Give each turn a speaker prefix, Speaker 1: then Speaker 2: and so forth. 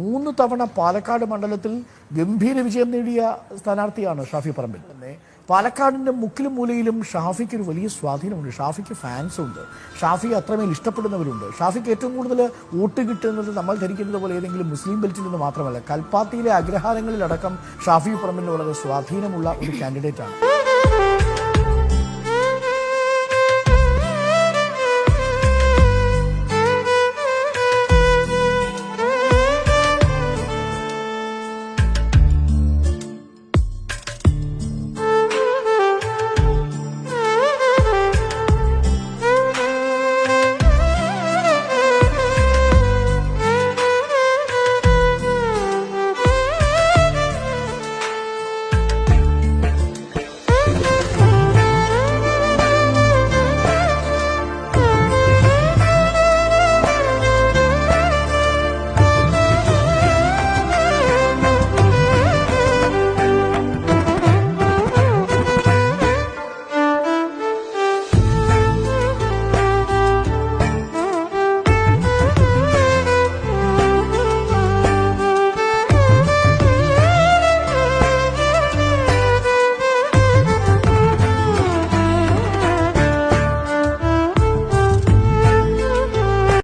Speaker 1: 3 തവണ പാലക്കാട് മണ്ഡലത്തിൽ ഗംഭീര വിജയം നേടിയ സ്ഥാനാർത്ഥിയാണ് ഷാഫി പറമ്പിൽ. പാലക്കാടിൻ്റെ മുക്കിലും മൂലയിലും ഷാഫിക്ക് ഒരു വലിയ സ്വാധീനമുണ്ട്. ഷാഫിക്ക് ഫാൻസ് ഉണ്ട്. ഷാഫി അത്രമേൽ ഇഷ്ടപ്പെടുന്നവരുണ്ട്. ഷാഫിക്ക് ഏറ്റവും കൂടുതൽ വോട്ട് കിട്ടുന്നത് നമ്മൾ ധരിക്കുന്നത് പോലെ ഏതെങ്കിലും മുസ്ലിം ബെൽറ്റിൽ നിന്ന് മാത്രമല്ല, കൽപ്പാത്തിയിലെ അഗ്രഹാരങ്ങളിലടക്കം ഷാഫി പറമ്പിൽ വളരെ സ്വാധീനമുള്ള ഒരു കാൻഡിഡേറ്റാണ്.